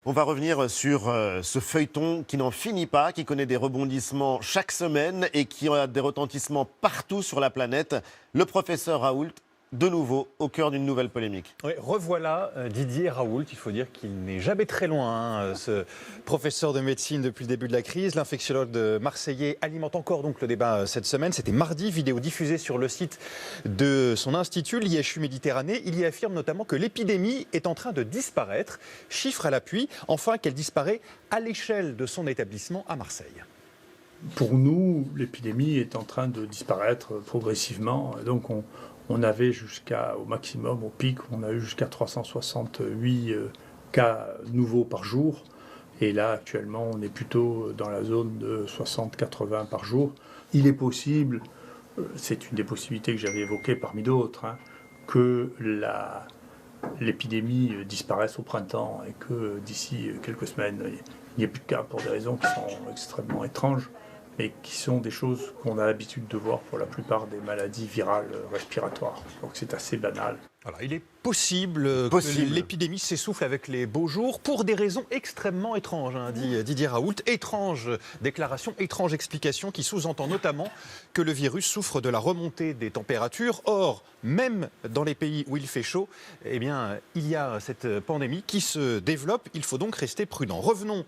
On va revenir sur ce feuilleton qui n'en finit pas, qui connaît des rebondissements chaque semaine et qui a des retentissements partout sur la planète. Le professeur Raoult, de nouveau, au cœur d'une nouvelle polémique. Oui, revoilà Didier Raoult. Il faut dire qu'il n'est jamais très loin, ce professeur de médecine depuis le début de la crise. L'infectiologue marseillais alimente encore donc le débat cette semaine. C'était mardi, vidéo diffusée sur le site de son institut, l'IHU Méditerranée. Il y affirme notamment que l'épidémie est en train de disparaître. Chiffre à l'appui, enfin qu'elle disparaît à l'échelle de son établissement à Marseille. Pour nous, l'épidémie est en train de disparaître progressivement. Donc on avait au maximum, au pic, on a eu jusqu'à 368 cas nouveaux par jour. Et là, actuellement, on est plutôt dans la zone de 60-80 par jour. Il est possible, c'est une des possibilités que j'avais évoquées parmi d'autres, que l'épidémie disparaisse au printemps et que d'ici quelques semaines, il n'y ait plus de cas pour des raisons qui sont extrêmement étranges, mais qui sont des choses qu'on a l'habitude de voir pour la plupart des maladies virales respiratoires. Donc c'est assez banal. Voilà, il est possible que l'épidémie s'essouffle avec les beaux jours pour des raisons extrêmement étranges, dit Didier Raoult. Étrange déclaration, étrange explication qui sous-entend notamment que le virus souffre de la remontée des températures. Or, même dans les pays où il fait chaud, eh bien, il y a cette pandémie qui se développe. Il faut donc rester prudent. Revenons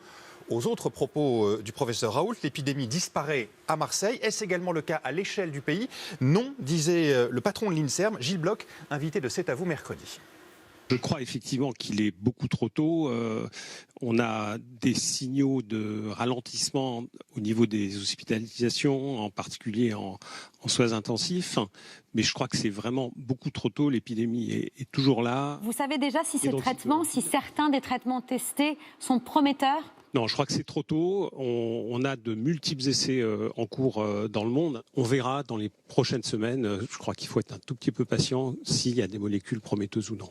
aux autres propos du professeur Raoult. L'épidémie disparaît à Marseille. Est-ce également le cas à l'échelle du pays? Non, disait le patron de l'INSERM, Gilles Bloch, invité de C'est à vous mercredi. Je crois effectivement qu'il est beaucoup trop tôt. On a des signaux de ralentissement au niveau des hospitalisations, en particulier en soins intensifs. Mais je crois que c'est vraiment beaucoup trop tôt. L'épidémie est toujours là. Vous savez déjà si si certains des traitements testés sont prometteurs? Non, je crois que c'est trop tôt. On a de multiples essais en cours dans le monde. On verra dans les prochaines semaines. Je crois qu'il faut être un tout petit peu patient s'il y a des molécules prometteuses ou non.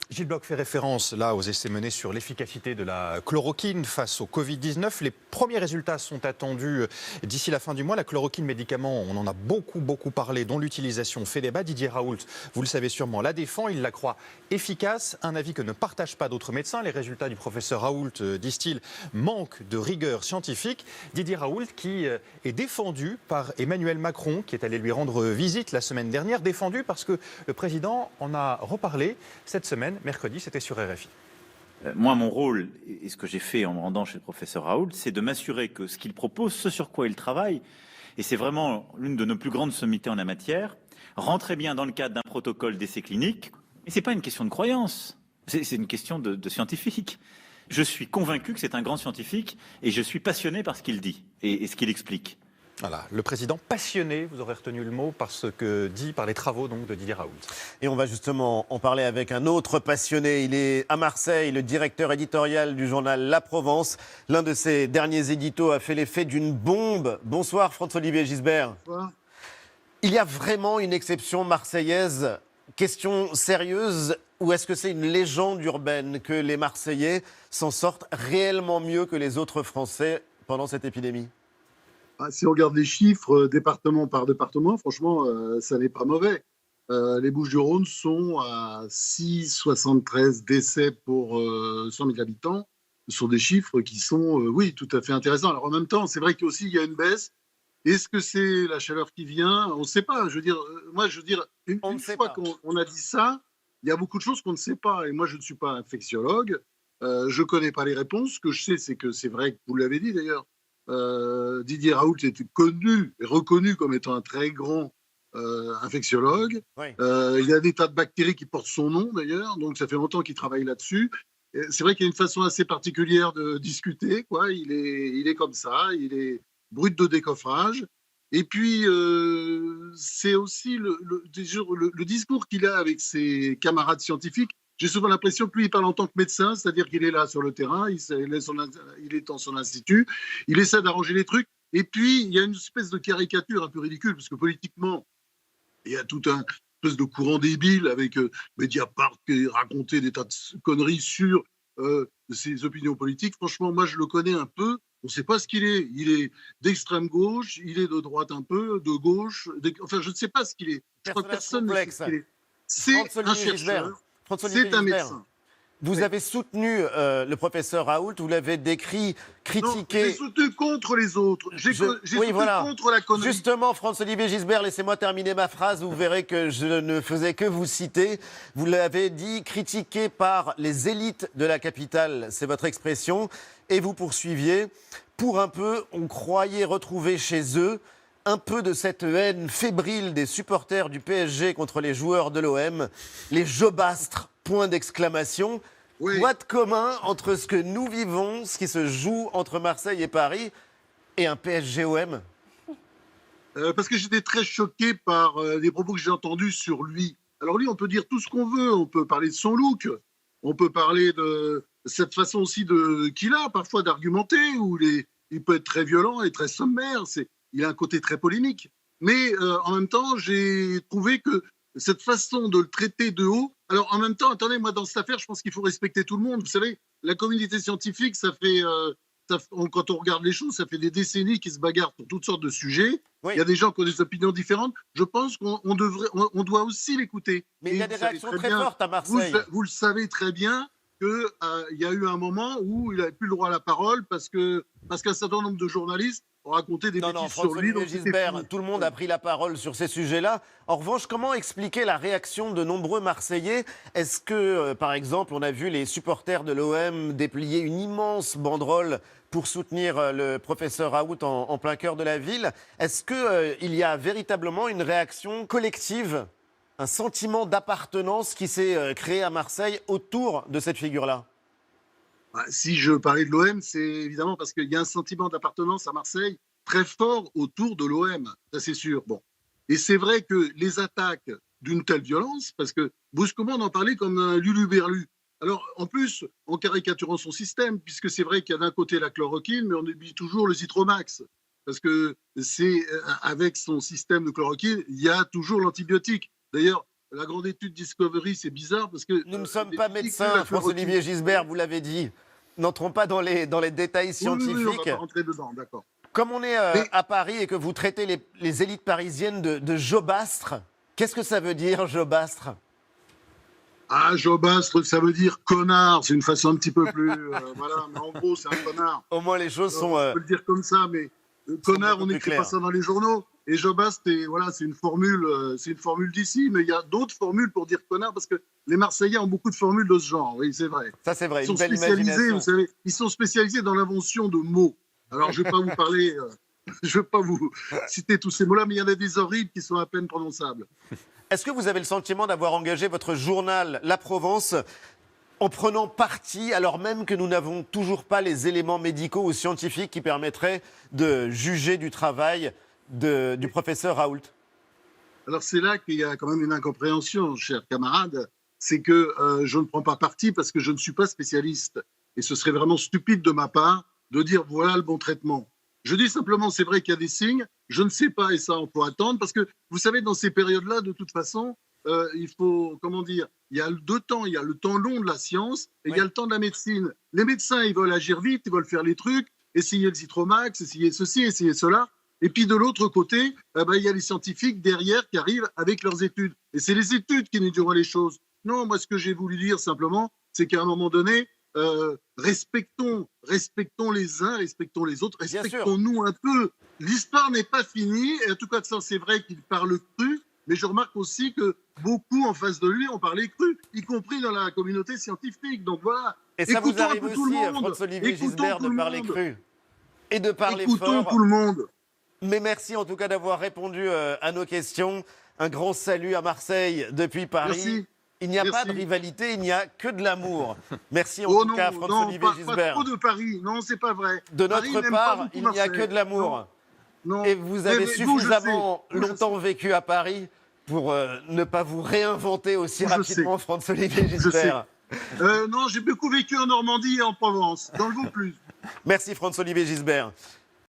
Gilles Bloch fait référence là aux essais menés sur l'efficacité de la chloroquine face au Covid-19. Les premiers résultats sont attendus d'ici la fin du mois. La chloroquine, médicament, on en a beaucoup parlé, dont l'utilisation fait débat. Didier Raoult, vous le savez sûrement, la défend, il la croit efficace. Un avis que ne partagent pas d'autres médecins. Les résultats du professeur Raoult, disent-ils, manquent de rigueur scientifique. Didier Raoult qui est défendu par Emmanuel Macron, qui est allé lui rendre visite la semaine dernière. Défendu parce que le président en a reparlé cette semaine. Mercredi, c'était sur RFI. Moi, mon rôle, et ce que j'ai fait en me rendant chez le professeur Raoult, c'est de m'assurer que ce qu'il propose, ce sur quoi il travaille, et c'est vraiment l'une de nos plus grandes sommités en la matière, rentrait bien dans le cadre d'un protocole d'essai clinique. Et ce n'est pas une question de croyance, c'est une question de scientifique. Je suis convaincu que c'est un grand scientifique, et je suis passionné par ce qu'il dit et ce qu'il explique. Voilà, le président passionné, vous aurez retenu le mot, par ce que dit, par les travaux donc, de Didier Raoult. Et on va justement en parler avec un autre passionné. Il est à Marseille, le directeur éditorial du journal La Provence. L'un de ses derniers éditos a fait l'effet d'une bombe. Bonsoir François-Olivier Gisbert. Bonsoir. Il y a vraiment une exception marseillaise? Question sérieuse, ou est-ce que c'est une légende urbaine que les Marseillais s'en sortent réellement mieux que les autres Français pendant cette épidémie? Si on regarde les chiffres département par département, franchement, ça n'est pas mauvais. Les Bouches-du-Rhône sont à 6,73 décès pour 100 000 habitants. Ce sont des chiffres qui sont, oui, tout à fait intéressants. Alors en même temps, c'est vrai qu'il y a une baisse. Est-ce que c'est la chaleur qui vient? On ne sait pas. Je veux dire, une fois qu'on a dit ça, il y a beaucoup de choses qu'on ne sait pas. Et moi, je ne suis pas infectiologue. Je ne connais pas les réponses. Ce que je sais, c'est que c'est vrai que vous l'avez dit d'ailleurs. Didier Raoult était connu et reconnu comme étant un très grand infectiologue. Oui. Il y a des tas de bactéries qui portent son nom d'ailleurs, donc ça fait longtemps qu'il travaille là-dessus. Et c'est vrai qu'il y a une façon assez particulière de discuter, quoi. Il est comme ça, il est brut de décoffrage. Et puis, c'est aussi le discours qu'il a avec ses camarades scientifiques. J'ai souvent l'impression que lui, il parle en tant que médecin, c'est-à-dire qu'il est là sur le terrain, il est dans son institut, il essaie d'arranger les trucs. Et puis, il y a une espèce de caricature un peu ridicule, parce que politiquement, il y a tout un espèce de courant débile avec Mediapart qui racontait des tas de conneries sur ses opinions politiques. Franchement, moi, je le connais un peu. On ne sait pas ce qu'il est. Il est d'extrême gauche, il est de droite un peu, de gauche. Enfin, je ne sais pas ce qu'il est. Je crois que personne ne sait ce qu'il est. C'est un chercheur. C'est un médecin. Vous avez soutenu le professeur Raoult, vous l'avez décrit, critiqué. J'ai soutenu contre les autres. J'ai soutenu contre la connerie. Justement, François-Olivier Gisbert, laissez-moi terminer ma phrase. Vous verrez que je ne faisais que vous citer. Vous l'avez dit, critiqué par les élites de la capitale, c'est votre expression. Et vous poursuiviez. Pour un peu, on croyait retrouver chez eux un peu de cette haine fébrile des supporters du PSG contre les joueurs de l'OM, les jobastres, point d'exclamation. Oui. Quoi de commun entre ce que nous vivons, ce qui se joue entre Marseille et Paris, et un PSG-OM? Parce que j'étais très choqué par les propos que j'ai entendus sur lui. Alors lui, on peut dire tout ce qu'on veut, on peut parler de son look, on peut parler de cette façon aussi qu'il a parfois d'argumenter, où il peut être très violent et très sommaire, il a un côté très polémique. Mais en même temps, j'ai trouvé que cette façon de le traiter de haut... Alors en même temps, attendez, moi dans cette affaire, je pense qu'il faut respecter tout le monde. Vous savez, la communauté scientifique, quand on regarde les choses, ça fait des décennies qu'ils se bagarrent pour toutes sortes de sujets. Oui. Il y a des gens qui ont des opinions différentes. Je pense qu'on doit aussi l'écouter. Mais il y a des réactions très fortes à Marseille. Vous le savez très bien qu'il y a eu un moment où il n'avait plus le droit à la parole parce qu'un certain nombre de journalistes ont raconté des bêtises sur lui. François-Olivier Gisbert, tout le monde a pris la parole sur ces sujets-là. En revanche, comment expliquer la réaction de nombreux Marseillais? Est-ce que, par exemple, on a vu les supporters de l'OM déplier une immense banderole pour soutenir le professeur Raoult en plein cœur de la ville? Est-ce qu'il y a véritablement une réaction collective, un sentiment d'appartenance qui s'est créé à Marseille autour de cette figure-là? Si je parlais de l'OM, c'est évidemment parce qu'il y a un sentiment d'appartenance à Marseille très fort autour de l'OM, ça c'est sûr. Bon. Et c'est vrai que les attaques d'une telle violence, parce que brusquement on en parlait comme un luluberlu. Alors en plus, en caricaturant son système, puisque c'est vrai qu'il y a d'un côté la chloroquine, mais on oublie toujours le Zitromax. Parce que avec son système de chloroquine, il y a toujours l'antibiotique. D'ailleurs, la grande étude Discovery, c'est bizarre parce que... Nous ne sommes pas médecins, François-Olivier Gisbert, vous l'avez dit. N'entrons pas dans les détails scientifiques. Oui, on va pas rentrer dedans, d'accord. Comme on est à Paris et que vous traitez les élites parisiennes de jobastres, qu'est-ce que ça veut dire, jobastre? Ah, jobastre, ça veut dire connard. C'est une façon un petit peu plus... voilà, mais en gros, c'est un connard. Au moins, les choses sont... On peut le dire comme ça, mais connard, on n'écrit pas ça dans les journaux. Et jobastre, voilà, c'est une formule d'ici, mais il y a d'autres formules pour dire connard, parce que les Marseillais ont beaucoup de formules de ce genre, oui, c'est vrai. Ça, c'est vrai, ils sont une belle spécialisés, imagination. vous savez, ils sont spécialisés dans l'invention de mots. Alors, je ne vais pas vous parler, je ne vais pas vous citer tous ces mots-là, mais il y en a des horribles qui sont à peine prononçables. Est-ce que vous avez le sentiment d'avoir engagé votre journal La Provence en prenant parti, alors même que nous n'avons toujours pas les éléments médicaux ou scientifiques qui permettraient de juger du travail du professeur Raoult? Alors c'est là qu'il y a quand même une incompréhension, cher camarade, c'est que je ne prends pas parti parce que je ne suis pas spécialiste. Et ce serait vraiment stupide de ma part de dire voilà le bon traitement. Je dis simplement, c'est vrai qu'il y a des signes, je ne sais pas et ça on peut attendre, parce que vous savez, dans ces périodes-là, de toute façon, il faut, comment dire, il y a deux temps, il y a le temps long de la science et il y a le temps de la médecine. Les médecins, ils veulent agir vite, ils veulent faire les trucs, essayer le Zitromax, essayer ceci, essayer cela. Et puis de l'autre côté, il y a les scientifiques derrière qui arrivent avec leurs études. Et c'est les études qui nous diront les choses. Non, moi ce que j'ai voulu dire simplement, c'est qu'à un moment donné, respectons les uns, respectons les autres, respectons-nous un peu. L'histoire n'est pas finie, et en tout cas ça c'est vrai qu'il parle cru, mais je remarque aussi que beaucoup en face de lui ont parlé cru, y compris dans la communauté scientifique. Donc voilà. Et ça vous arrive tout aussi, le monde. François-Olivier Gisbert, de parler cru et de parler Écoutons fort. tout le monde. Mais merci en tout cas d'avoir répondu à nos questions. Un grand salut à Marseille depuis Paris. Merci. Il n'y a pas de rivalité, il n'y a que de l'amour. Merci en tout cas, François-Olivier Gisbert. Pas trop de Paris, non, c'est pas vrai. De Paris notre n'aime part, pas beaucoup il n'y a que de l'amour. Non. Et vous avez suffisamment je longtemps vécu à Paris pour ne pas vous réinventer aussi rapidement, François-Olivier Gisbert. Non, j'ai beaucoup vécu en Normandie et en Provence, dans le Vaucluse. Merci François-Olivier Gisbert.